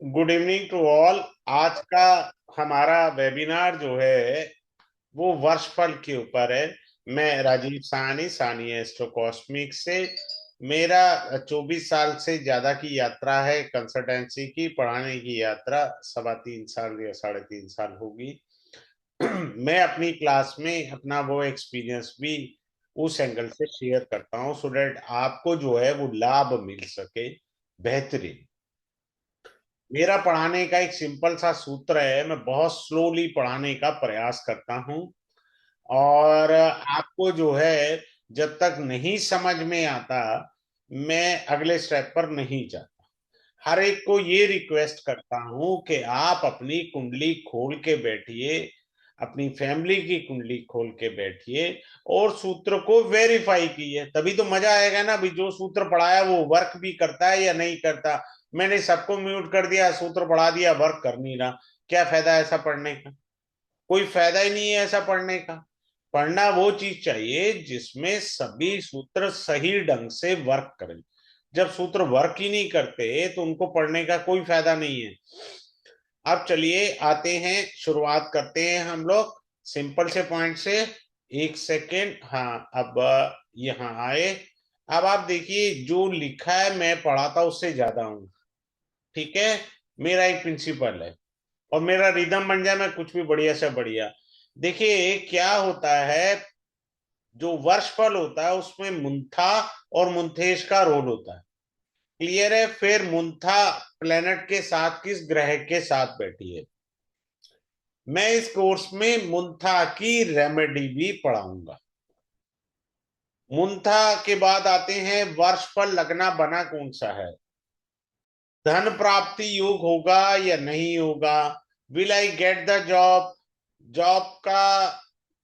Good evening to all. आज का हमारा वेबिनार जो है वो वर्षफल के ऊपर है। मैं राजीव साहनी, साहनी एस्ट्रोकॉस्मिक से। मेरा 24 साल से ज्यादा की यात्रा है कंसल्टेंसी की, पढ़ाने की यात्रा 3.25 साल या 3.5 साल होगी। मैं अपनी क्लास में अपना वो एक्सपीरियंस भी उस एंगल से शेयर करता हूँ, सो डेट आपको जो है वो लाभ मिल सके। बेहतरीन। मेरा पढ़ाने का एक सिंपल सा सूत्र है, मैं बहुत स्लोली पढ़ाने का प्रयास करता हूँ। और आपको जो है जब तक नहीं समझ में आता, मैं अगले स्टेप पर नहीं जाता। हर एक को ये रिक्वेस्ट करता हूँ कि आप अपनी कुंडली खोल के बैठिए, अपनी फैमिली की कुंडली खोल के बैठिए और सूत्र को वेरीफाई कीजिए, तभी तो मजा आएगा ना। अभी जो सूत्र पढ़ाया वो वर्क भी करता है या नहीं करता। मैंने सबको म्यूट कर दिया, सूत्र पढ़ा दिया, वर्क कर नहीं रहा। क्या फायदा ऐसा पढ़ने का? कोई फायदा ही नहीं है ऐसा पढ़ने का। पढ़ना वो चीज चाहिए जिसमें सभी सूत्र सही ढंग से वर्क करें। जब सूत्र वर्क ही नहीं करते तो उनको पढ़ने का कोई फायदा नहीं है। अब चलिए आते हैं, शुरुआत करते हैं हम लोग सिंपल से पॉइंट से। एक सेकेंड, हाँ अब यहाँ आए। अब आप देखिए जो लिखा है मैं पढ़ाता उससे ज्यादा हूँ। ठीक है। मेरा एक प्रिंसिपल है और मेरा रिदम बन जाए, मैं कुछ भी बढ़िया से बढ़िया। देखिए क्या होता है, जो वर्षफल होता है उसमें मुंथा और मुंथेश का रोल होता है। क्लियर है? फिर मुंथा प्लेनेट के साथ किस ग्रह के साथ बैठी है। मैं इस कोर्स में मुंथा की रेमेडी भी पढ़ाऊंगा। मुंथा के बाद आते हैं वर्षफल, लगना बना कौन सा है, धन प्राप्ति योग होगा या नहीं होगा, will I get the job, job का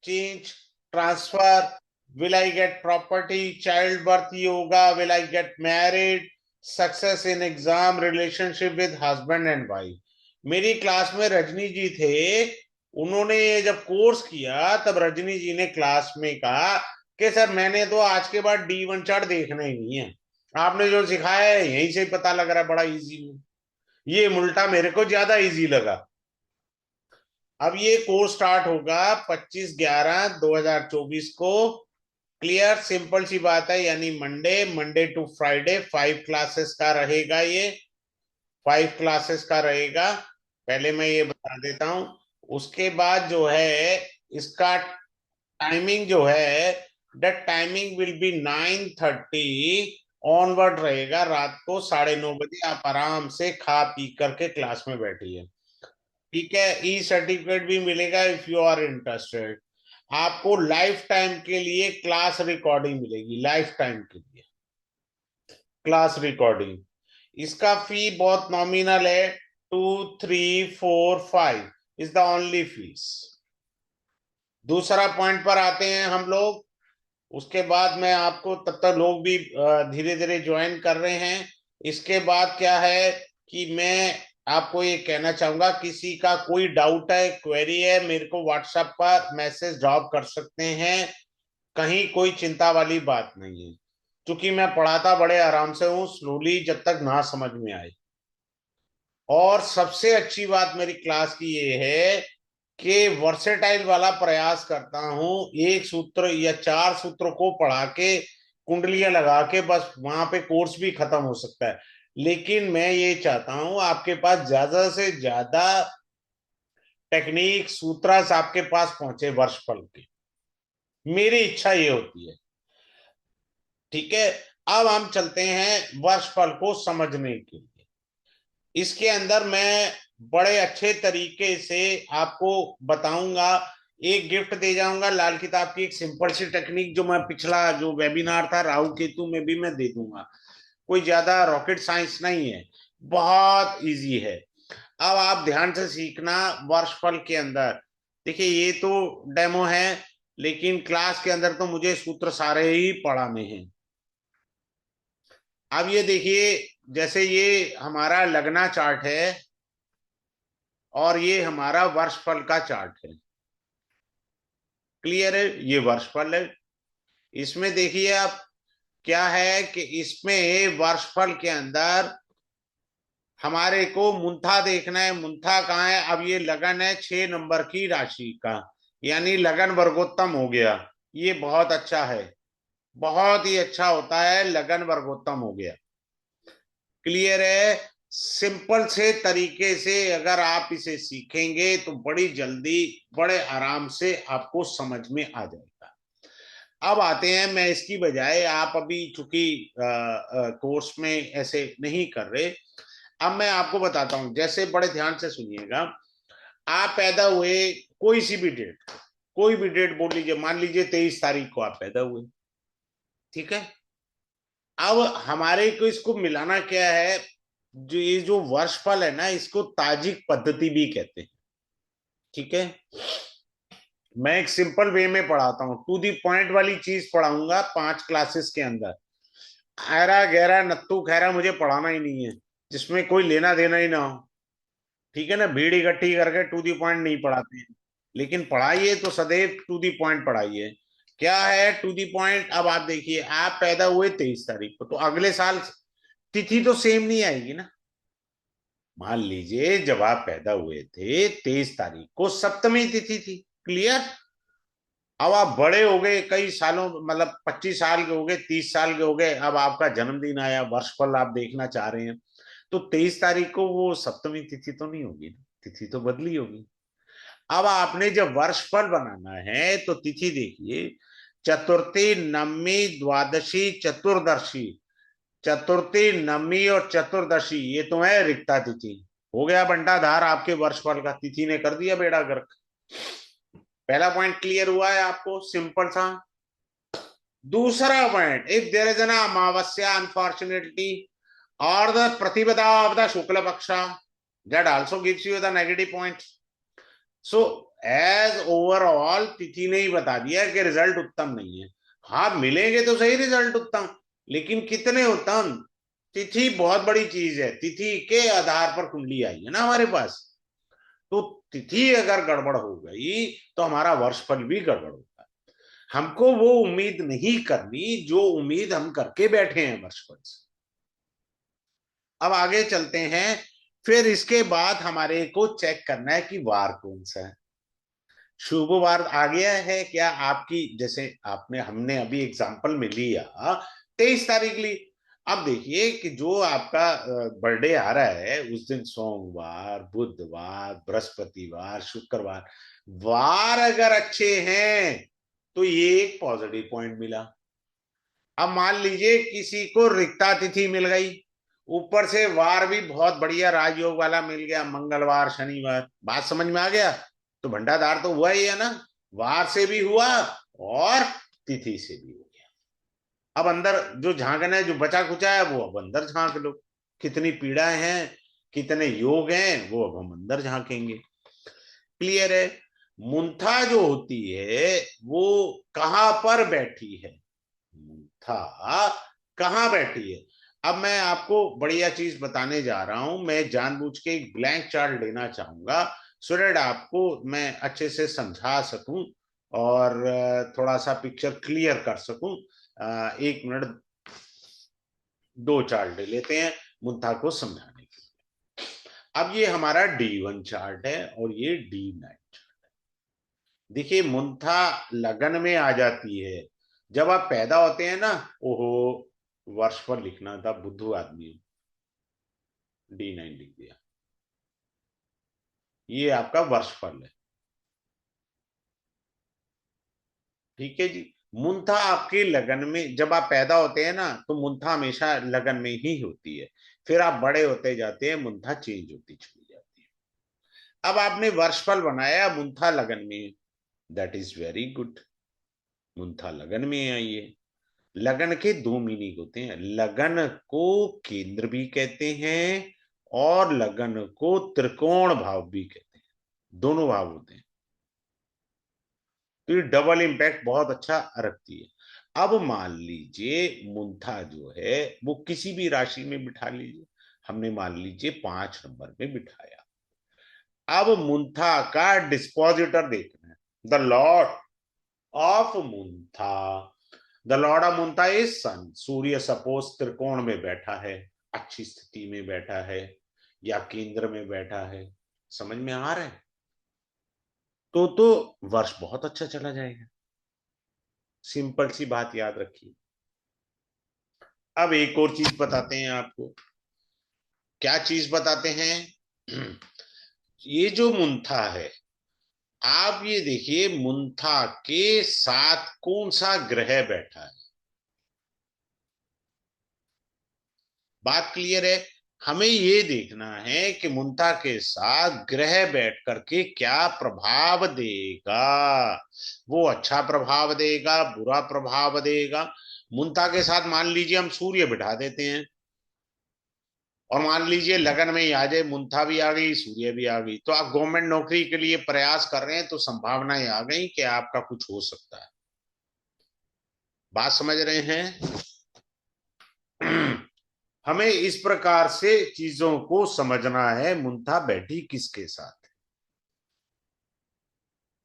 change, transfer, will I get property, child birth होगा, will I get married, success in exam, relationship with husband and wife. मेरी क्लास में रजनी जी थे। उन्होंने ये जब कोर्स किया तब रजनी जी ने क्लास में कहा कि सर मैंने तो आज के बाद D1 चार्ट देखना ही नहीं है। आपने जो सिखाया है यहीं से ही पता लग रहा है, बड़ा इजी। ये उल्टा मेरे को ज्यादा इजी लगा। अब ये कोर्स स्टार्ट होगा 25/11/2024 को। क्लियर? सिंपल सी बात है, यानी Monday Monday to Friday 5 classes का रहेगा ये। 5 क्लासेस का रहेगा। पहले मैं ये बता देता हूं। उसके बाद जो है इसका टाइमिंग जो है, the timing will be 9:30 onward रहेगा। रात को 9:30 आप आराम से खा पी करके क्लास में बैठिए। ठीक है। ई सर्टिफिकेट भी मिलेगा इफ यू आर इंटरेस्टेड। आपको लाइफ टाइम के लिए क्लास रिकॉर्डिंग मिलेगी, लाइफ टाइम के लिए क्लास रिकॉर्डिंग। इसका फी बहुत नॉमिनल है। 2, 3, 4, 5 इज द ओनली फीस। दूसरा पॉइंट पर आते हैं हम लोग। उसके बाद मैं आपको, तब तक लोग भी धीरे धीरे ज्वाइन कर रहे हैं। इसके बाद क्या है कि मैं आपको ये कहना चाहूंगा, किसी का कोई डाउट है, क्वेरी है, मेरे को व्हाट्सएप पर मैसेज ड्रॉप कर सकते हैं। कहीं कोई चिंता वाली बात नहीं है, क्योंकि मैं पढ़ाता बड़े आराम से हूँ, स्लोली, जब तक ना समझ में आए। और सबसे अच्छी बात मेरी क्लास की ये है कि वर्सेटाइल वाला प्रयास करता हूं। एक सूत्र या 4 सूत्रों को पढ़ा के कुंडलियां लगा के बस वहां पे कोर्स भी खत्म हो सकता है। लेकिन मैं ये चाहता हूं आपके पास ज्यादा से ज्यादा टेक्निक सूत्रास आपके पास पहुंचे वर्षफल के। मेरी इच्छा ये होती है। ठीक है। अब हम चलते हैं वर्षफल को समझने के लिए। इसके अंदर मैं बड़े अच्छे तरीके से आपको बताऊंगा। एक गिफ्ट दे जाऊंगा, लाल किताब की एक सिंपल सी टेक्निक, जो मैं पिछला जो वेबिनार था राहु केतु में भी मैं दे दूंगा। कोई ज्यादा रॉकेट साइंस नहीं है, बहुत इजी है। अब आप ध्यान से सीखना। वर्षफल के अंदर देखिए, ये तो डेमो है, लेकिन क्लास के अंदर तो मुझे सूत्र सारे ही पढ़ाने हैं। अब ये देखिए, जैसे ये हमारा लगना चार्ट है और ये हमारा वर्षफल का चार्ट है। क्लियर है? ये वर्षफल है। इसमें देखिए आप, क्या है कि इसमें वर्षफल के अंदर हमारे को मुंथा देखना है। मुंथा कहाँ है? अब ये लगन है 6 नंबर की राशि का, यानी लगन वर्गोत्तम हो गया। ये बहुत अच्छा है, बहुत ही अच्छा होता है, लगन वर्गोत्तम हो गया। क्लियर है? सिंपल से तरीके से अगर आप इसे सीखेंगे तो बड़ी जल्दी, बड़े आराम से आपको समझ में आ जाएगा। अब आते हैं, मैं इसकी बजाय, आप अभी चूंकि कोर्स में ऐसे नहीं कर रहे, अब मैं आपको बताता हूं, जैसे बड़े ध्यान से सुनिएगा। आप पैदा हुए कोई सी भी डेट, कोई भी डेट बोल लीजिए, मान लीजिए 23 तारीख को आप पैदा हुए, ठीक है। अब हमारे को इसको मिलाना क्या है? जो ये जो वर्षफल है ना, इसको ताजिक पद्धति भी कहते हैं, ठीक है। मैं एक सिंपल वे में पढ़ाता हूँ, टू दी पॉइंट वाली चीज पढ़ाऊंगा 5 क्लासेस के अंदर। आयरा गहरा नत्थु खैरा मुझे पढ़ाना ही नहीं है, जिसमें कोई लेना देना ही ना हो, ठीक है ना। भीड़ इकट्ठी करके टू दी पॉइंट नहीं पढ़ाते हैं, लेकिन पढ़ाइए तो सदैव टू दी पॉइंट पढ़ाइए। क्या है टू दी पॉइंट? अब आप देखिए, आप पैदा हुए 23 तारीख को, तो अगले साल तिथि तो सेम नहीं आएगी ना। मान लीजिए जब आप पैदा हुए थे 23 तारीख को सप्तमी तिथि थी। क्लियर? अब आप बड़े हो गए, कई सालों, मतलब 25 साल के हो गए, 30 साल के हो गए, अब आपका जन्मदिन आया, वर्षफल आप देखना चाह रहे हैं, तो 23 तारीख को वो सप्तमी तिथि तो नहीं होगी ना, तिथि तो बदली होगी। अब आपने जब वर्षफल बनाना है तो तिथि देखिए, चतुर्थी, नवमी, द्वादशी, चतुर्दशी। चतुर्थी, नवमी और चतुर्दशी ये तो है रिक्ता तिथि। हो गया बंटाधार आपके वर्षफल का, तिथि ने कर दिया बेड़ा गर्क। पहला पॉइंट क्लियर हुआ है आपको, सिंपल सा। दूसरा point, if there is an Amavasya unfortunately और the Pratipada of the Shukla paksha, that also gives you the negative point. So as overall tithi ने ही बता दिया कि रिजल्ट उत्तम नहीं है। हाँ मिलेंगे तो सही रिजल्ट उत्तम, लेकिन कितने उत्तम? तिथि बहुत बड़ी चीज है, तिथि के आधार पर कुंडली आई है ना हमारे पास। तो तिथि अगर गड़बड़ हो गई तो हमारा वर्षफल भी गड़बड़ होगा। हमको वो उम्मीद नहीं करनी जो उम्मीद हम करके बैठे हैं वर्षफल से। अब आगे चलते हैं। फिर इसके बाद हमारे को चेक करना है कि वार कौन सा है। शुभ वार आ गया है क्या आपकी? जैसे आपने, हमने अभी एग्जांपल में लिया 23 तारीख ली। अब देखिए कि जो आपका बर्थडे आ रहा है उस दिन सोमवार, बुधवार, बृहस्पतिवार, शुक्रवार, वार अगर अच्छे हैं तो ये एक पॉजिटिव पॉइंट मिला। अब मान लीजिए किसी को रिक्ता तिथि मिल गई, ऊपर से वार भी बहुत बढ़िया राजयोग वाला मिल गया, मंगलवार, शनिवार, बात समझ में आ गया? तो भंडाधार तो हुआ ही है ना, वार से भी हुआ और तिथि से भी हो गया। अब अंदर जो झांकना है, जो बचा खुचा है, वो अब अंदर झांक लो। कितनी पीड़ाएं हैं, कितने योग हैं, वो अब हम अंदर झांकेंगे। क्लियर है? मुंथा जो होती है वो कहां पर बैठी है? मुंथा कहाँ बैठी है? अब मैं आपको बढ़िया चीज बताने जा रहा हूं। मैं जानबूझ के एक ब्लैंक चार्ट लेना चाहूंगा, सो दैट आपको मैं अच्छे से समझा सकूं और थोड़ा सा पिक्चर क्लियर कर सकूं। 1 मिनट, 2 चार्ट ले लेते हैं मुंथा को समझाने के लिए। अब ये हमारा D1 चार्ट है और ये D9 चार्ट है। देखिए मुंथा लगन में आ जाती है जब आप पैदा होते हैं ना। ओहो, वर्ष पर लिखना था, बुद्धू आदमी, D9 लिख दिया। ये आपका वर्षफल है, ठीक है जी। मुंथा आपके लगन में, जब आप पैदा होते हैं ना तो मुंथा हमेशा लगन में ही होती है। फिर आप बड़े होते जाते हैं, मुंथा चेंज होती चली जाती है। अब आपने वर्षफल बनाया, मुंथा लगन में, that is very good. Muntha लगन में आई है। लगन के 2 मीनिंग होते हैं, लगन को केंद्र भी कहते हैं और लगन को त्रिकोण भाव भी कहते हैं, दोनों भाव होते हैं। तो ये डबल इम्पैक्ट बहुत अच्छा रखती है। अब मान लीजिए मुंथा जो है वो किसी भी राशि में बिठा लीजिए, हमने मान लीजिए 5 नंबर में बिठाया। अब मुंथा का डिस्पोजिटर देखना है, the lord of Muntha. The lord of Muntha is sun. सूर्य सपोज त्रिकोण में बैठा है, अच्छी स्थिति में बैठा है, या केंद्र में बैठा है, समझ में आ रहा है? तो वर्ष बहुत अच्छा चला जाएगा। सिंपल सी बात याद रखिए। अब एक और चीज बताते हैं आपको। क्या चीज बताते हैं? ये जो मुंथा है, आप ये देखिए मुंथा के साथ कौन सा ग्रह बैठा है। बात क्लियर है? हमें ये देखना है कि मुंथा के साथ ग्रह बैठ करके क्या प्रभाव देगा। वो अच्छा प्रभाव देगा, बुरा प्रभाव देगा। मुंथा के साथ मान लीजिए हम सूर्य बिठा देते हैं, और मान लीजिए लगन में ही आ जाए, मुंथा भी आ गई, सूर्य भी आ गई, तो आप गवर्नमेंट नौकरी के लिए प्रयास कर रहे हैं, तो संभावनाएं आ गई कि आपका कुछ हो सकता है। बात समझ रहे हैं? हमें इस प्रकार से चीजों को समझना है, मुंथा बैठी किसके साथ।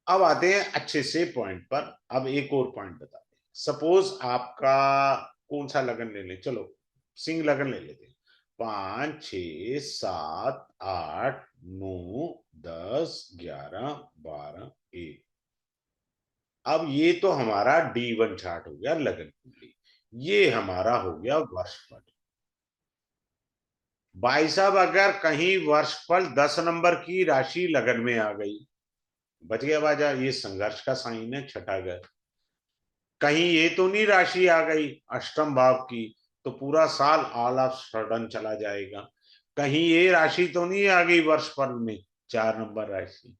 अब आते हैं अच्छे से पॉइंट पर। अब एक और पॉइंट बताते हैं। सपोज आपका कौन सा लगन ले लें, चलो सिंह लगन ले लेते हैं। 5 6 7 8 9 10 11 12 1। अब ये तो हमारा D1 चार्ट हो गया, लगन कुंडली। ये हमारा हो गया वर्षफल। भाई साहब अगर कहीं वर्षफल 10 नंबर की राशि लगन में आ गई, बच गया बाजा, ये संघर्ष का साइन है, छठा घर। कहीं ये तो नहीं राशि आ गई अष्टम भाव की, तो पूरा साल ऑल ऑफ सडन चला जाएगा। कहीं ये राशि तो नहीं आ गई वर्षफल में, 4 नंबर राशि,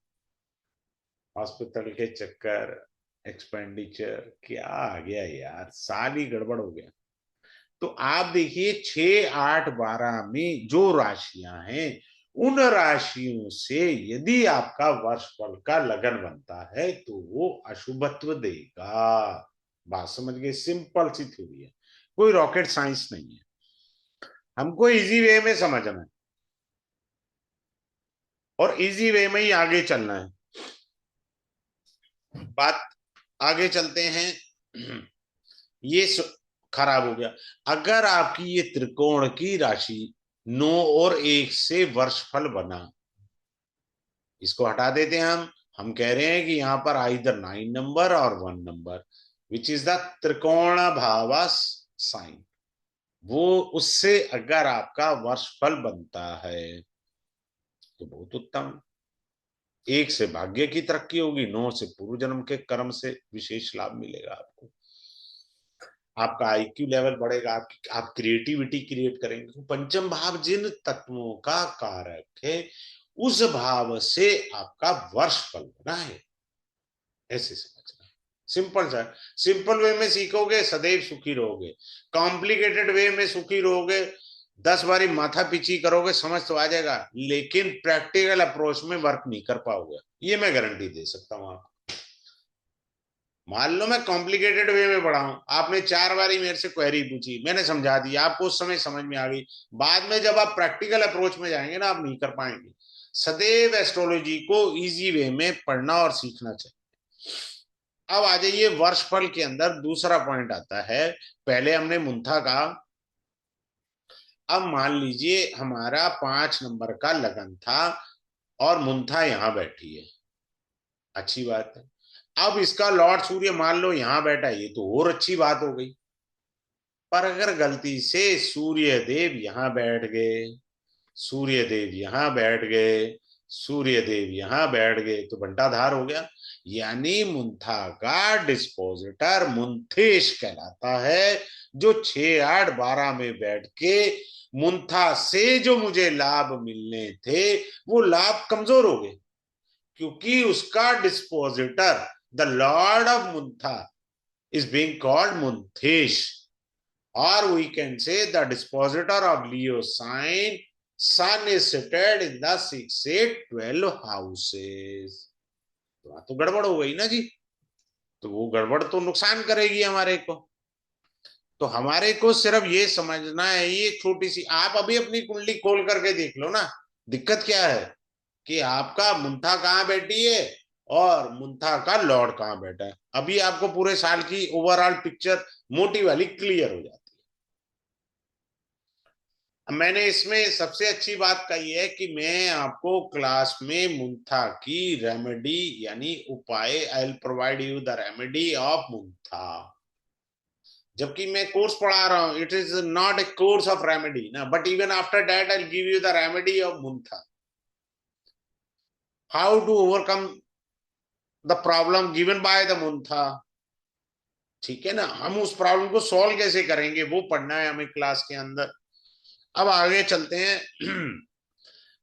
हॉस्पिटल के चक्कर, एक्सपेंडिचर, क्या आ गया यार, साल ही गड़बड़ हो गया। तो आप देखिए 6 8 12 में जो राशियां हैं, उन राशियों से यदि आपका वर्षफल का लगन बनता है तो वो अशुभत्व देगा। बात समझ गए? सिंपल सी थ्योरी है, कोई रॉकेट साइंस नहीं है। हमको इजी वे में समझना है और इजी वे में ही आगे चलना है। बात आगे चलते हैं। ये खराब हो गया। अगर आपकी ये त्रिकोण की राशि 9 और 1 से वर्षफल बना, इसको हटा देते हैं हम कह रहे हैं कि यहां पर आइदर 9 नंबर और 1 नंबर, विच इज द त्रिकोण भावास साइन। वो उससे अगर आपका वर्षफल बनता है तो बहुत उत्तम। 1 से भाग्य की तरक्की होगी, 9 से पूर्व जन्म के कर्म से विशेष लाभ मिलेगा आपको। आपका आईक्यू लेवल बढ़ेगा, आप क्रिएटिविटी क्रिएट करेंगे। तो पंचम भाव जिन तत्वों का कारक है, उस भाव से आपका वर्ष फल बना है, ऐसे समझना। सिंपल सा, सिंपल वे में सीखोगे सदैव सुखी रहोगे। कॉम्प्लिकेटेड वे में सुखी रहोगे, 10 बारी माथा पीछी करोगे, समझ तो आ जाएगा, लेकिन प्रैक्टिकल अप्रोच में वर्क नहीं कर पाओगे, ये मैं गारंटी दे सकता हूं आपको। मान लो मैं कॉम्प्लिकेटेड वे में पढ़ा हूं, आपने 4 बारी मेरे से क्वेरी पूछी, मैंने समझा दी, आपको उस समय समझ में आ गई, बाद में जब आप प्रैक्टिकल अप्रोच में जाएंगे ना, आप नहीं कर पाएंगे। सदैव एस्ट्रोलॉजी को इजी वे में पढ़ना और सीखना चाहिए। अब आ जाइए वर्षफल के अंदर दूसरा पॉइंट आता है। पहले हमने मुंथा का, अब मान लीजिए हमारा 5 नंबर का लगन था और मुंथा यहां बैठी है, अच्छी बात है। अब इसका लॉर्ड सूर्य मान लो यहां बैठा है, ये तो और अच्छी बात हो गई। पर अगर गलती से सूर्य देव यहां बैठ गए, सूर्य देव यहां बैठ गए, सूर्य देव यहां बैठ गए, तो बंटाधार हो गया। यानी मुंथा का डिस्पोजिटर मुंथेश कहलाता है, जो 6 8 12 में बैठ के मुंथा से जो मुझे लाभ मिलने थे, वो लाभ कमजोर हो गए, क्योंकि उसका dispositor the lord of Muntha is being called Munthesh, or we can say the dispositor of Leo sign, sun is seated in the 6 8 12 houses। तो गड़बड़ हो गई ना जी, तो वो गड़बड़ तो नुकसान करेगी हमारे को। तो हमारे को सिर्फ ये समझना है, ये छोटी सी, आप अभी अपनी कुंडली खोल करके देख लो ना, दिक्कत क्या है कि आपका मुंथा कहाँ बैठी है और मुंथा का लॉर्ड कहाँ बैठा है। अभी आपको पूरे साल की ओवरऑल पिक्चर मोटी वाली क्लियर हो जाती है। मैंने इसमें सबसे अच्छी बात कही है कि मैं आपको क्लास में मुंथा की रेमेडी यानी उपाय, I will provide you the remedy of Muntha. जबकि मैं कोर्स पढ़ा रहा हूं, it is not a course of remedy ना, but even after that I will give you the remedy of Muntha, how to overcome the problem given by the Muntha. ठीक है ना, हम उस प्रॉब्लम को सॉल्व कैसे करेंगे वो पढ़ना है हमें क्लास के अंदर। अब आगे चलते हैं।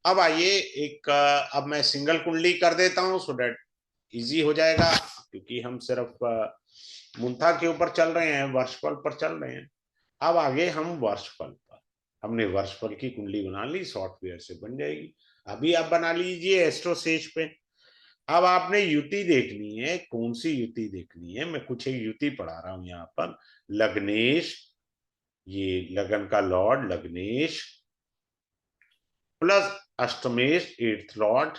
अब आइए एक अब मैं सिंगल कुंडली कर देता हूं सो डेट इजी हो जाएगा, क्योंकि हम सिर्फ मुंथा के ऊपर चल रहे हैं, वर्षफल पर चल रहे हैं। अब आगे हम वर्षफल पर, हमने वर्षफल की कुंडली बना ली, सॉफ्टवेयर से बन जाएगी। अभी आप बना लीजिए एस्ट्रोसेज पे। अब आपने युति देखनी है, कौन सी युति देखनी है, मैं कुछ एक युति पढ़ा रहा हूं यहाँ पर। लग्नेश, ये लगन का lord lagnesh, plus ashtamesh eighth lord,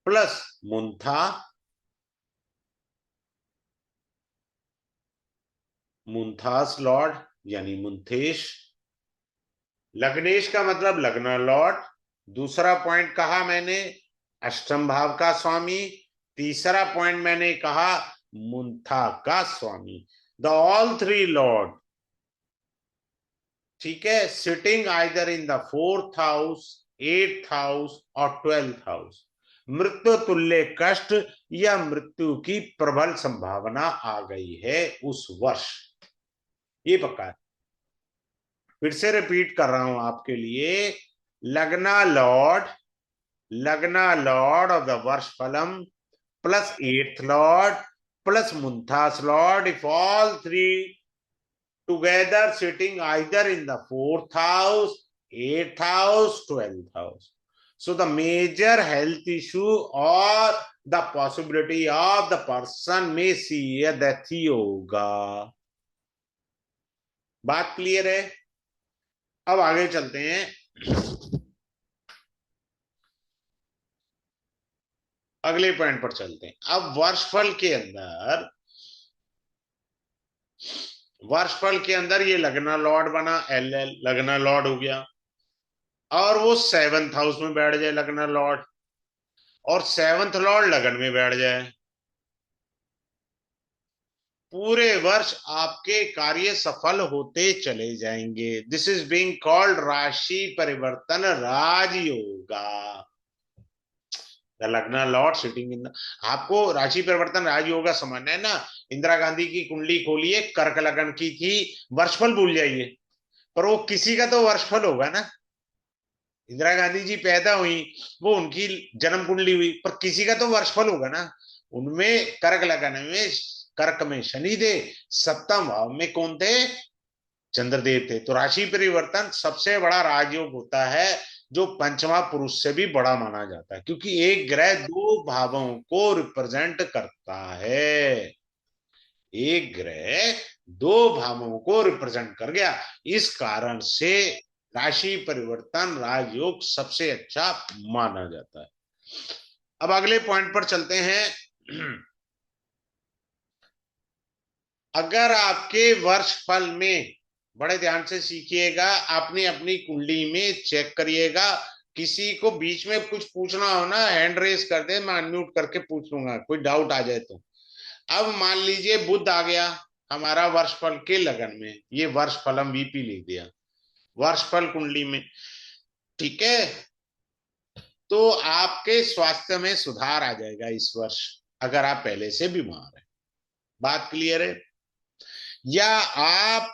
plus Muntha, Muntha's lord यानी मुंथेश। लग्नेश का मतलब लग्न लॉर्ड। दूसरा पॉइंट कहा मैंने अष्टम भाव का स्वामी। तीसरा पॉइंट मैंने कहा मुंथा का स्वामी। द ऑल थ्री लॉर्ड, ठीक है, sitting either in the fourth house, eighth house और ट्वेल्थ हाउस। मृत्यु तुल्य कष्ट या मृत्यु की प्रबल संभावना आ गई है उस वर्ष, ये पक्का है। फिर से रिपीट कर रहा हूं आपके लिए। लग्ना लॉर्ड, लग्ना Lord of the varsh phalam, plus eighth lord, plus Muntha's lord, if all three together sitting either in the fourth house, eighth house, 12th house. So the major health issue or the possibility of the person may see a death yoga. बात clear है? अब आगे चलते हैं, अगले point पर चलते हैं। अब वर्षफल के अंदर, वर्षफल के अंदर ये लगना लॉर्ड बना, एल एल लगना लॉर्ड हो गया, और वो सेवंथ हाउस में बैठ जाए लगना लॉर्ड, और सेवंथ लॉर्ड लगन में बैठ जाए। पूरे वर्ष आपके कार्य सफल होते चले जाएंगे। दिस इज बीइंग कॉल्ड राशि परिवर्तन राजयोगा। द लग्न लॉर्ड सिटिंग इन, आपको राशि परिवर्तन राजयोगा समझना है ना। इंदिरा गांधी की कुंडली खोलिए, कर्क लगन की थी, वर्षफल भूल जाइए, पर वो किसी का तो वर्षफल होगा ना। इंदिरा गांधी जी पैदा हुई, वो उनकी जन्म कुंडली हुई, पर किसी का तो वर्षफल होगा ना। उनमें कर्क लगन में, कर्क में शनि थे, सप्तम भाव में कौन थे, चंद्रदेव थे। तो राशि परिवर्तन सबसे बड़ा राजयोग होता है, जो पंचमा पुरुष से भी बड़ा माना जाता है, क्योंकि एक ग्रह दो भावों को रिप्रेजेंट करता है। एक ग्रह दो भावों को रिप्रेजेंट कर गया, इस कारण से राशि परिवर्तन राजयोग सबसे अच्छा माना जाता है। अब अगले पॉइंट पर चलते हैं। अगर आपके वर्ष फल में, बड़े ध्यान से सीखिएगा, आपने अपनी कुंडली में चेक करिएगा, किसी को बीच में कुछ पूछना हो ना, हैंड रेस कर दे, मैं अनम्यूट करके पूछ लूंगा, कोई डाउट आ जाए तो। अब मान लीजिए बुध आ गया हमारा वर्षफल के लगन में, ये वर्ष फलम वीपी लिख दिया वर्षफल कुंडली में, ठीक है, तो आपके स्वास्थ्य में सुधार आ जाएगा इस वर्ष, अगर आप पहले से बीमार हैं। बात क्लियर है? या आप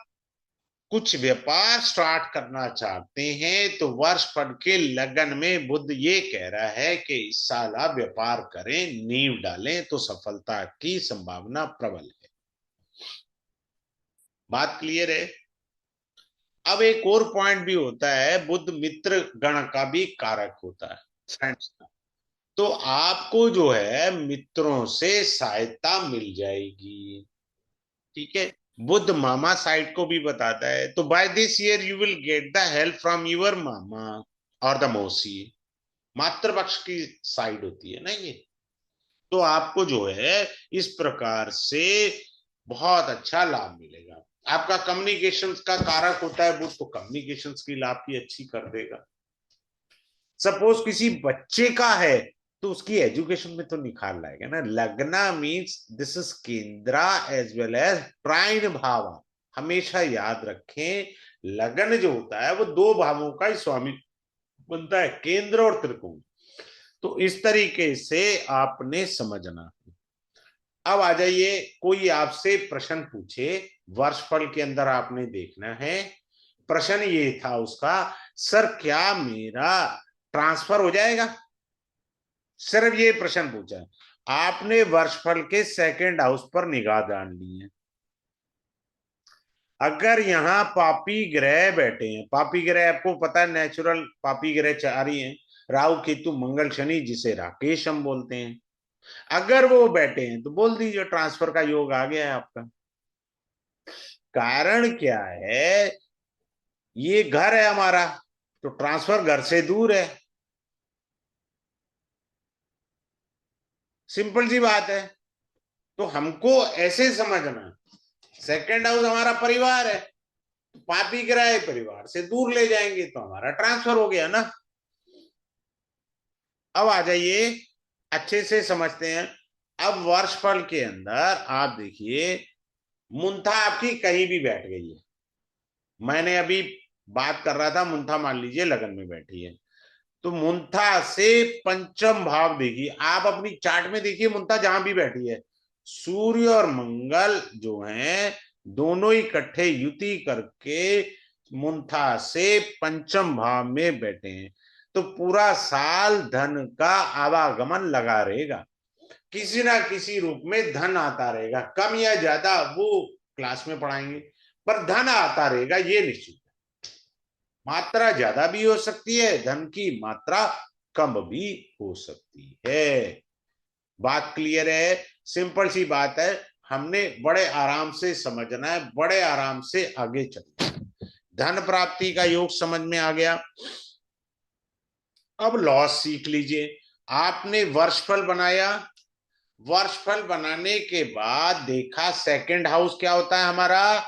कुछ व्यापार स्टार्ट करना चाहते हैं, तो वर्ष फल के लगन में बुध ये कह रहा है कि इस साल आप व्यापार करें, नींव डालें तो सफलता की संभावना प्रबल है। बात क्लियर है? अब एक और पॉइंट भी होता है, बुध मित्र गण का भी कारक होता है, फ्रेंड्स का। तो आपको जो है मित्रों से सहायता मिल जाएगी, ठीक है। बुध मामा साइड को भी बताता है, तो by this year you will get the help from your mama और द मौसी, मातृपक्ष की साइड होती है ना ये। तो आपको जो है इस प्रकार से बहुत अच्छा लाभ मिलेगा। आपका कम्युनिकेशंस का कारक होता है, वो तो कम्युनिकेशंस की लाभ की अच्छी कर देगा। सपोज किसी बच्चे का है तो उसकी एजुकेशन में तो निखार लाएगा ना। लग्ना मीन्स दिस इज केंद्रा एज वेल एज प्राइन भाव। हमेशा याद रखें, लगन जो होता है वो दो भावों का ही स्वामी बनता है, केंद्र और त्रिकोण। तो इस तरीके से आपने समझना। अब आ जाइए, कोई आपसे प्रश्न पूछे, वर्षफल के अंदर आपने देखना है। प्रश्न ये था उसका, सर क्या मेरा ट्रांसफर हो जाएगा? सिर्फ ये प्रश्न पूछा है। आपने वर्षफल के सेकंड हाउस पर निगाह डाल ली है। अगर यहाँ पापी ग्रह बैठे हैं, पापी ग्रह आपको पता है नेचुरल पापी ग्रह चार ही हैं, राहु केतु मंगल शनि, जिसे राकेश हम बोलते हैं। अगर वो बैठे हैं तो बोल दीजिए ट्रांसफर का योग आ गया है आपका। कारण क्या है, ये घर है हमारा, तो ट्रांसफर घर से दूर है। सिंपल सी बात है। तो हमको ऐसे समझना, सेकंड हाउस हमारा परिवार है, पापी ग्रह परिवार से दूर ले जाएंगे तो हमारा ट्रांसफर हो गया ना। अब आ जाइए, अच्छे से समझते हैं। अब वर्षफल के अंदर आप देखिए, मुंथा आपकी कहीं भी बैठ गई है। मैंने अभी बात कर रहा था, मुंथा मान लीजिए लगन में बैठी है, तो मुंथा से पंचम भाव देखिए, आप अपनी चार्ट में देखिए मुंथा जहां भी बैठी है, सूर्य और मंगल जो हैं दोनों इकट्ठे युति करके मुंथा से पंचम भाव में बैठे हैं। तो पूरा साल धन का आवागमन लगा रहेगा, किसी ना किसी रूप में धन आता रहेगा, कम या ज्यादा वो क्लास में पढ़ाएंगे, पर धन आता रहेगा ये निश्चित। मात्रा ज्यादा भी हो सकती है, धन की मात्रा कम भी हो सकती है। बात क्लियर है? सिंपल सी बात है, हमने बड़े आराम से समझना है, बड़े आराम से आगे चलना है। धन प्राप्ति का योग समझ में आ गया। अब लॉस सीख लीजिए। आपने वर्षफल बनाया, वर्षफल बनाने के बाद देखा सेकंड हाउस क्या होता है हमारा,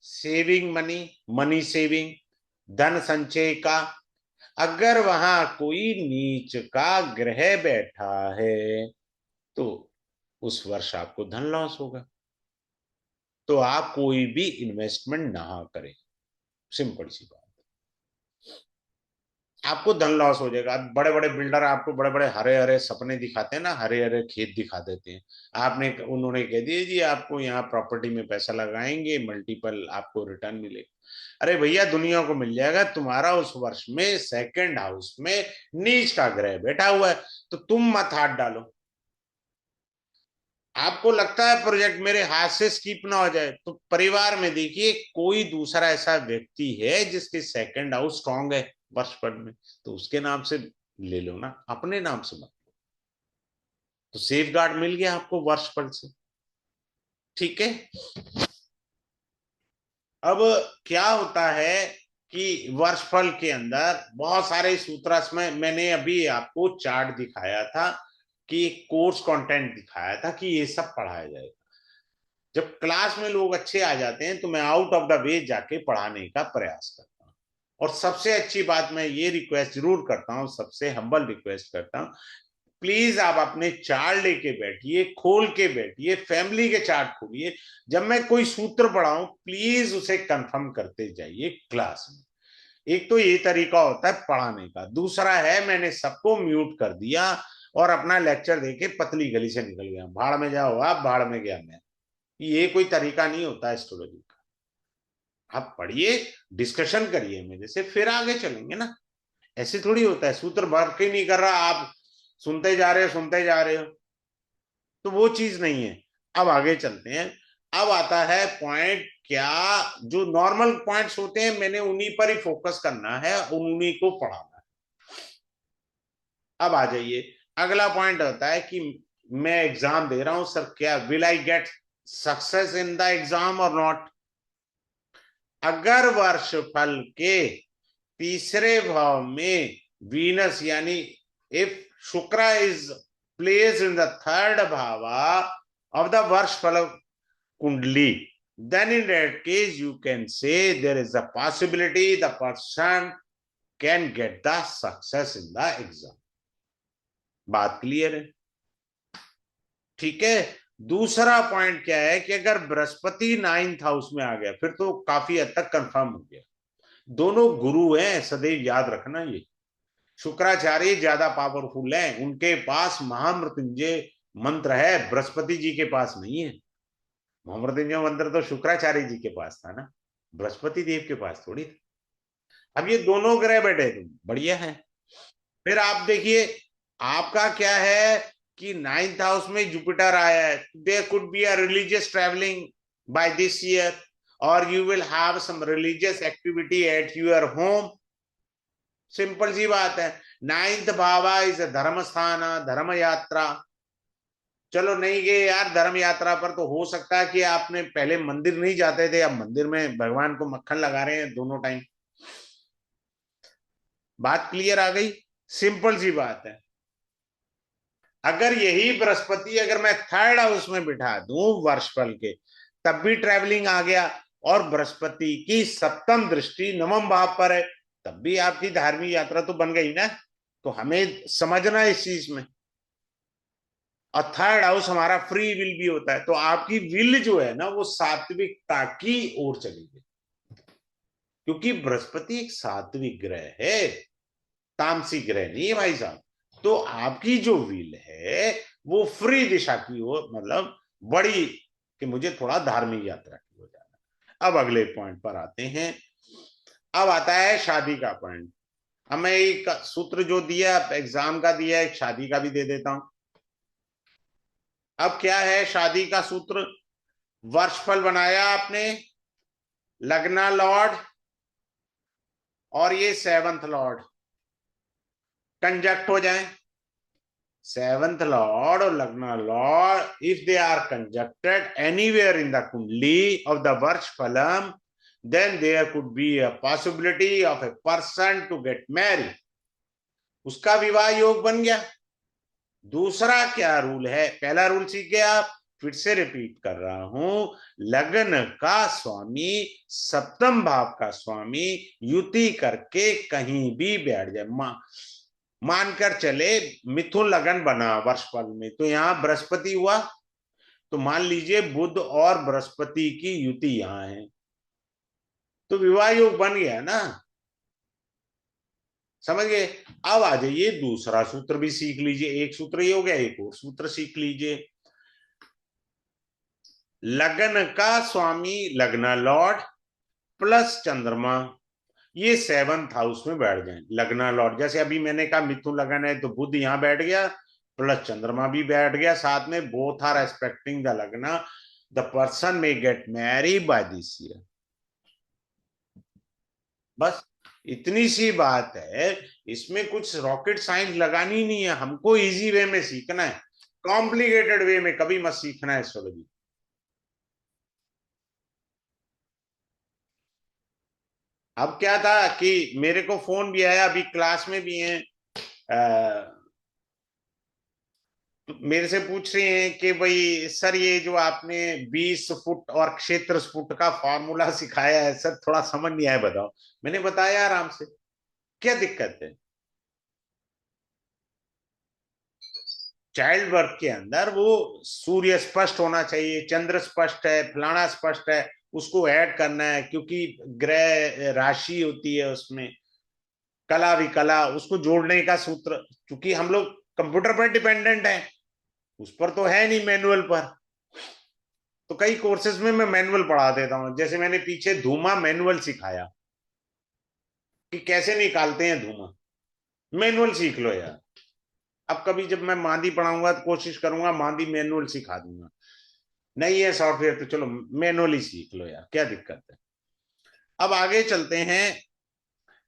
सेविंग मनी, मनी सेविंग, धन संचय का। अगर वहां कोई नीच का ग्रह बैठा है तो उस वर्ष आपको धन लॉस होगा। तो आप कोई भी इन्वेस्टमेंट ना करें, सिंपल सी बात। आपको धन लॉस हो जाएगा। बड़े बड़े बिल्डर आपको बड़े बड़े हरे हरे सपने दिखाते हैं ना, हरे हरे खेत दिखा देते हैं। आपने उन्होंने कह दिया जी आपको यहाँ प्रॉपर्टी में पैसा लगाएंगे मल्टीपल आपको रिटर्न मिलेगा। अरे भैया दुनिया को मिल जाएगा, तुम्हारा उस वर्ष में सेकंड हाउस में नीच का ग्रह बैठा हुआ है, तो तुम मत हाथ डालो। आपको लगता है प्रोजेक्ट मेरे हाथ से स्किप ना हो जाए, तो परिवार में देखिए कोई दूसरा ऐसा व्यक्ति है जिसके सेकंड हाउस स्ट्रांग है वर्षफल में, तो उसके नाम से ले लो ना, अपने नाम से मत। तो सेफ गार्ड मिल गया आपको वर्षफल से। ठीक है। अब क्या होता है कि वर्षफल के अंदर बहुत सारे सूत्र, में मैंने अभी आपको चार्ट दिखाया था कि कोर्स कंटेंट दिखाया था कि ये सब पढ़ाया जाएगा। जब क्लास में लोग अच्छे आ जाते हैं तो मैं आउट ऑफ द वे जाके पढ़ाने का प्रयास करता हूँ। और सबसे अच्छी बात मैं ये रिक्वेस्ट जरूर करता हूँ, सबसे हम्बल रिक्वेस्ट करता हूँ, प्लीज आप अपने चार्ट लेके बैठिए, खोल के बैठिए, फैमिली के चार्ट खोलिए। जब मैं कोई सूत्र पढ़ाऊं प्लीज उसे कंफर्म करते जाइए क्लास में। एक तो ये तरीका होता है पढ़ाने का, दूसरा है मैंने सबको म्यूट कर दिया और अपना लेक्चर देके पतली गली से निकल गया, भाड़ में जाओ आप, भाड़ में गया मैं। ये कोई तरीका नहीं होता एस्ट्रोलॉजी का। आप पढ़िए, डिस्कशन करिए मेरे से, फिर आगे चलेंगे ना। ऐसे थोड़ी होता है सूत्र वर्क ही नहीं कर रहा, आप सुनते जा रहे हो सुनते जा रहे हो, तो वो चीज नहीं है। अब आगे चलते हैं। अब आता है पॉइंट, क्या जो नॉर्मल पॉइंट्स होते हैं मैंने उन्हीं पर ही फोकस करना है, उन्हीं को पढ़ाना है। अब आ जाइए, अगला पॉइंट होता है कि मैं एग्जाम दे रहा हूं सर, क्या will I get success in the exam और नॉट। अगर वर्ष फल के तीसरे भाव में वीनस यानी इफ शुक्र is place in the third भाव ऑफ द वर्ष फल, कुंडली, then in that case you can say there is a possibility the person can get the success in the exam. बात क्लियर है? ठीक है। दूसरा पॉइंट क्या है कि अगर बृहस्पति 9th हाउस में आ गया फिर तो काफी हद तक कंफर्म हो गया। दोनों गुरु हैं, सदैव याद रखना। ये शुक्राचार्य ज्यादा पावरफुल हैं, उनके पास महामृत्युंजय मंत्र है, बृहस्पति जी के पास नहीं है। महामृत्युंजय मंत्र तो शुक्राचार्य जी के पास था ना, बृहस्पति देव के पास थोड़ी था। अब ये दोनों ग्रह बैठे तुम बढ़िया है। फिर आप देखिए आपका क्या है कि 9th हाउस में जुपिटर आया है, there could be a religious travelling by this year और you will have some religious activity at your home. Simple सी बात है। 9th भावा इज धर्म स्थान, धर्म यात्रा। चलो नहीं गए यार धर्म यात्रा पर, तो हो सकता है कि आपने पहले मंदिर नहीं जाते थे, अब मंदिर में भगवान को मक्खन लगा रहे हैं दोनों टाइम। बात क्लियर आ गई? सिंपल सी बात है। अगर यही बृहस्पति अगर मैं 3rd हाउस में बिठा दूं वर्षफल के, तब भी ट्रैवलिंग आ गया, और बृहस्पति की 7th दृष्टि 9वें भाव पर है, तब भी आपकी धार्मिक यात्रा तो बन गई ना। तो हमें समझना इस चीज में। और 3rd हाउस हमारा फ्री विल भी होता है, तो आपकी विल जो है ना वो सात्विकता की ओर चलेगी, क्योंकि बृहस्पति एक सात्विक ग्रह है, तामसिक ग्रह नहीं है भाई साहब। तो आपकी जो विल है वो फ्री दिशा की ओर, मतलब बड़ी, कि मुझे थोड़ा धार्मिक यात्रा की ओर जाना। अब अगले पॉइंट पर आते हैं। अब आता है शादी का पॉइंट। अब मैं एक सूत्र जो दिया एग्जाम का दिया, एक शादी का भी दे देता हूं। अब क्या है शादी का सूत्र? वर्षफल बनाया आपने, लग्ना लॉर्ड और ये 7th लॉर्ड कंजक्ट हो जाए। 7th lord or lagna lord, if they are conjuncted anywhere in the kundli of the varshphalam, then there could be a possibility of a person to get married. उसका विवाह योग बन गया। दूसरा क्या रूल है? पहला रूल सीख गए आप, फिर से रिपीट कर रहा हूं। लग्न का स्वामी 7th भाव का स्वामी युति करके कहीं भी बैठ जाए। मानकर चले मिथुन लगन बना वर्षफल में, तो यहां बृहस्पति हुआ, तो मान लीजिए बुध और बृहस्पति की युति यहां है, तो विवाह योग बन गया ना। समझ गए? अब आ जाइए दूसरा सूत्र भी सीख लीजिए। एक सूत्र ये हो गया, एक और सूत्र सीख लीजिए। लगन का स्वामी लग्ना लॉर्ड प्लस चंद्रमा, ये 7th हाउस में बैठ जाए। लग्ना लॉर्ड जैसे अभी मैंने कहा मिथुन लगन है, तो बुध यहां बैठ गया, प्लस चंद्रमा भी बैठ गया साथ में। Both are expecting the lagna, the person may get marry by this year. बस इतनी सी बात है, इसमें कुछ रॉकेट साइंस लगानी नहीं है, हमको इजी वे में सीखना है, कॉम्प्लिकेटेड वे में कभी मत सीखना है एस्ट्रोलॉजी। अब क्या था कि मेरे को फोन भी आया, अभी क्लास में भी हैं, मेरे से पूछ रहे हैं कि भाई सर ये जो आपने 20 फुट और क्षेत्र फुट का फॉर्मूला सिखाया है सर, थोड़ा समझ नहीं आया, बताओ। मैंने बताया आराम से, क्या दिक्कत है? चाइल्ड बर्थ के अंदर वो सूर्य स्पष्ट होना चाहिए, चंद्र स्पष्ट है, फलाना स्पष्ट है, उसको ऐड करना है, क्योंकि ग्रह राशि होती है उसमें, कला विकला, उसको जोड़ने का सूत्र। क्योंकि हम लोग कंप्यूटर पर डिपेंडेंट है, उस पर तो है नहीं मैनुअल पर। तो कई कोर्सेज में मैं मैनुअल पढ़ा देता हूं, जैसे मैंने पीछे धूमा मैनुअल सिखाया कि कैसे निकालते हैं धूमा, मैनुअल सीख लो यार। अब कभी जब मैं मांदी पढ़ाऊंगा तो कोशिश करूंगा मांदी मैनुअल सिखा दूंगा। नहीं है सॉफ्टवेयर तो चलो मैनुअल ही सीख लो यार, क्या दिक्कत है। अब आगे चलते हैं।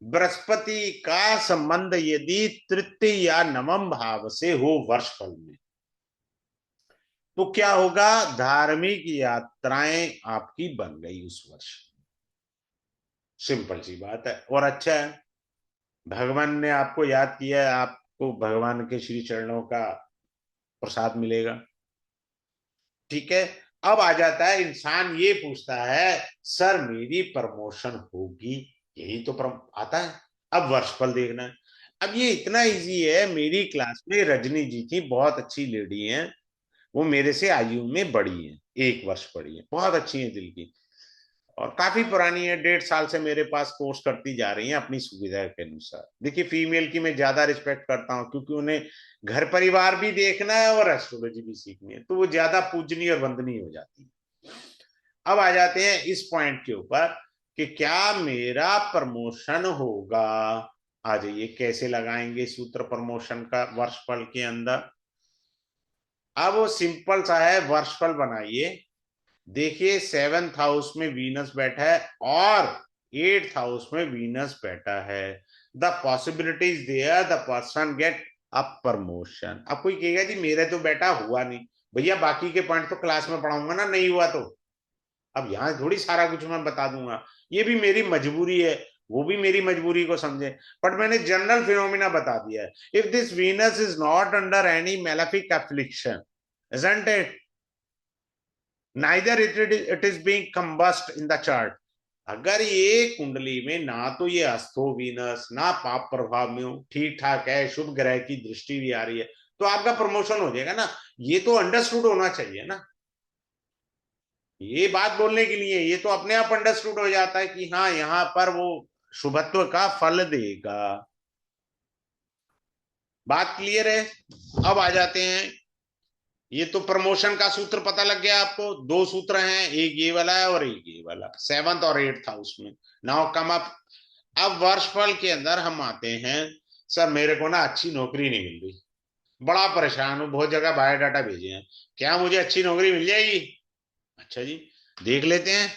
बृहस्पति का संबंध यदि तृतीय या 9वें भाव से हो वर्षफल में, तो क्या होगा? धार्मिक यात्राएं आपकी बन गई उस वर्ष। सिंपल सी बात है, और अच्छा है भगवान ने आपको याद किया है, आपको भगवान के श्री चरणों का प्रसाद मिलेगा। ठीक है। अब आ जाता है इंसान ये पूछता है सर मेरी प्रमोशन होगी, यही तो आता है। अब वर्षफल देखना है। अब ये इतना इजी है, मेरी क्लास में रजनी जी थी, बहुत अच्छी लेडी हैं, वो मेरे से आयु में बड़ी है, 1 वर्ष बड़ी है, बहुत अच्छी है दिल की, और काफी पुरानी है, 1.5 साल से मेरे पास कोर्स करती जा रही है अपनी सुविधा के अनुसार। देखिए फीमेल की मैं ज्यादा रिस्पेक्ट करता हूँ, क्योंकि उन्हें घर परिवार भी देखना है और एस्ट्रोलॉजी भी सीखनी है, तो वो ज्यादा पूजनीय और वंदनीय हो जाती है। अब आ जाते हैं इस पॉइंट के ऊपर कि क्या मेरा प्रमोशन होगा। आ जाइए, कैसे लगाएंगे सूत्र प्रमोशन का वर्षफल के अंदर। अब वो सिंपल सा है, वर्षफल बनाइए। देखिए 7th हाउस में वीनस बैठा है और 8th हाउस में वीनस बैठा है। The possibility is there the person get a promotion. अब कोई कहेगा जी मेरे तो बेटा हुआ नहीं, भैया बाकी के पॉइंट तो क्लास में पढ़ाऊंगा ना, नहीं हुआ तो। अब यहाँ थोड़ी सारा कुछ मैं बता दूंगा, ये भी मेरी मजबूरी है, वो भी मेरी मजबूरी को समझे, बट मैंने जनरल फिनोमिना बता दिया है। If this Venus is not under any malefic affliction, isn't it, neither it is being combust in the chart। अगर ये कुंडली में ना तो ये अस्थो वीनस ना पाप प्रभाव में हो, ठीक ठाक है, शुभ ग्रह की दृष्टि भी आ रही है, तो आपका प्रमोशन हो जाएगा ना। ये तो अंडरस्टूड होना चाहिए ना, ये बात बोलने के लिए, ये तो अपने आप अंडरस्टूड हो जाता है कि हाँ यहाँ पर वो शुभत्व का फल देगा। बात क्लियर है। अब आ जाते हैं, ये तो प्रमोशन का सूत्र पता लग गया आपको, 2 सूत्र हैं, एक ये वाला है और एक ये वाला, 7th और 8th हाउस में। Now come up. अब वर्षफल के अंदर हम आते हैं, सर मेरे को ना अच्छी नौकरी नहीं मिल रही, बड़ा परेशान हूं, बहुत जगह बायोडाटा भेजे हैं, क्या मुझे अच्छी नौकरी मिल जाएगी? अच्छा जी, देख लेते हैं।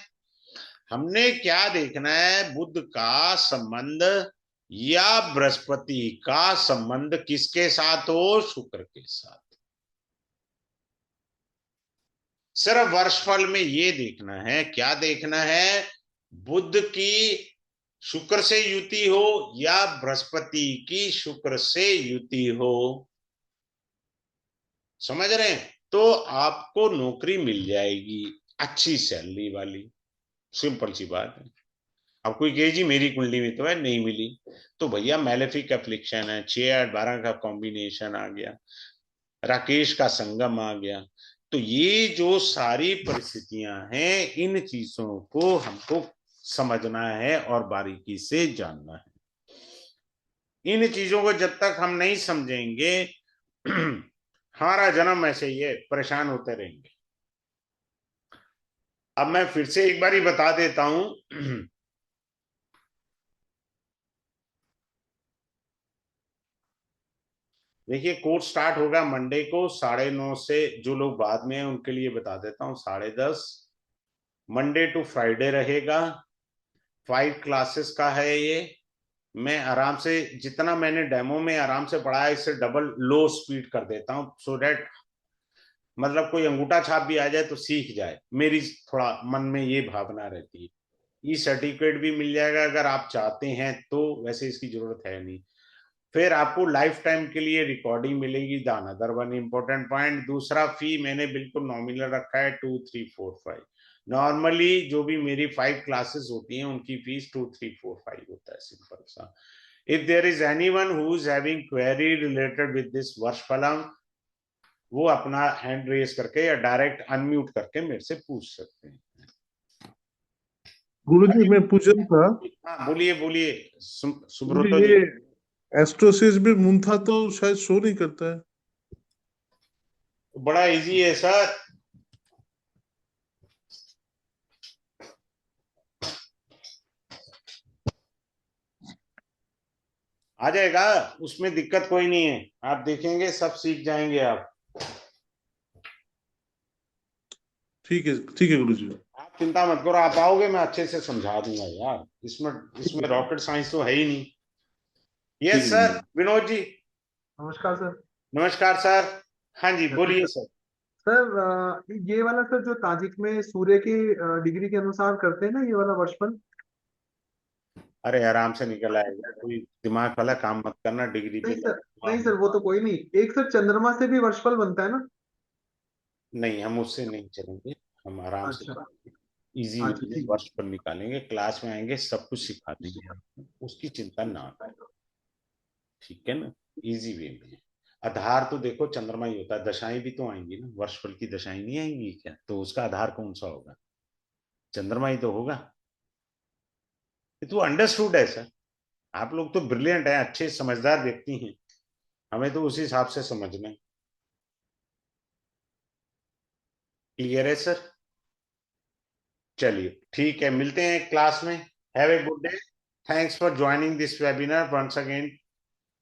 हमने क्या देखना है, बुध का संबंध या बृहस्पति का संबंध किसके साथ हो, शुक्र के साथ। सिर्फ वर्षफल में ये देखना है, क्या देखना है, बुध की शुक्र से युति हो या बृहस्पति की शुक्र से युति हो। समझ रहे हैं? तो आपको नौकरी मिल जाएगी, अच्छी सैलरी वाली, सिंपल सी बात है। अब कोई कहे जी मेरी कुंडली में तो है नहीं मिली, तो भैया मैलेफिक एफ्लिक्शन है, 6 8 12 का कॉम्बिनेशन आ गया, राकेश का संगम आ गया। तो ये जो सारी परिस्थितियां हैं, इन चीजों को हमको समझना है और बारीकी से जानना है। इन चीजों को जब तक हम नहीं समझेंगे हमारा जन्म ऐसे ही है, परेशान होते रहेंगे। अब मैं फिर से एक बार ही बता देता हूं देखिए कोर्स स्टार्ट होगा मंडे को 9:30 से, जो लोग बाद में हैं उनके लिए बता देता हूँ 10:30, मंडे टू फ्राइडे रहेगा। 5 क्लासेस का है ये। मैं आराम से, जितना मैंने डेमो में आराम से पढ़ाया, इससे डबल लो स्पीड कर देता हूँ, सो दैट मतलब कोई अंगूठा छाप भी आ जाए तो सीख जाए, मेरी थोड़ा मन में ये भावना रहती है। ई सर्टिफिकेट भी मिल जाएगा अगर आप चाहते हैं तो, वैसे इसकी जरूरत है नहीं। फिर आपको लाइफ टाइम के लिए रिकॉर्डिंग मिलेगी, the another one important point. दूसरा फी मैंने बिल्कुल नॉमिनल रखा है, 2 3 4 5। नॉर्मली जो भी मेरी 5 क्लासेस होती हैं उनकी फीस 2 3 4 5 होता है, सिंपल सा। If there is any one who is having query related with this वर्षफलम, वो अपना हैंड रेज करके या डायरेक्ट अनम्यूट करके मेरे से पूछ सकते हैं। गुरुजी मैं पूछ रहा था, हाँ बोलिए बोलिए, गुरुजी सुब्रतो जी। ये एस्ट्रोसिस भी मुंथा तो शायद शो नहीं करता है। बड़ा इजी है सर, आ जाएगा, उसमें दिक्कत कोई नहीं है, आप देखेंगे सब सीख जाएंगे आप। ठीक है गुरुजी। आप चिंता मत करो, आप आओगे मैं अच्छे से समझा दूंगा यार, इसमें ठीक इसमें है रॉकेट साइंस तो है ही नहीं। ठीक यस है सर, गुरुजी। विनोद जी। नमस्कार सर। नमस्कार सर। हाँ जी जैसे बोलिए सर, सर। ये वाला सर जो ताजिक में सूर्य की डिग्री के अनुसार करते हैं ना, ये वाला वर्षफल। अरे आराम से निकल आएगा, कोई दिमाग वाला काम मत करना, डिग्री पे नहीं सर, दिमाग नहीं सर, वो तो कोई नहीं। एक सर चंद्रमा से भी वर्षफल बनता है ना। नहीं, हम उससे नहीं चलेंगे। हम आराम से अच्छा इजी वे अच्छा में ठीक है। वर्षफल निकालेंगे, क्लास में आएंगे सब कुछ सिखा देंगे आपको, उसकी चिंता ना करें, ठीक है ना। इजी वे में। आधार तो देखो चंद्रमा ही होता है, दशाएं भी तो आएंगी ना, वर्षफल की दशाएं नहीं आएंगी क्या, तो उसका आधार कौन सा होगा, चंद्रमा ही तो होगा। ये तो अंडरस्टूड है सर, आप लोग तो ब्रिलियंट हैं, अच्छे समझदार व्यक्ति हैं, हमें तो उस हिसाब से समझना है। क्लियर है सर। चलिए ठीक है, मिलते हैं क्लास में। Have a good day. Thanks for joining this webinar once again.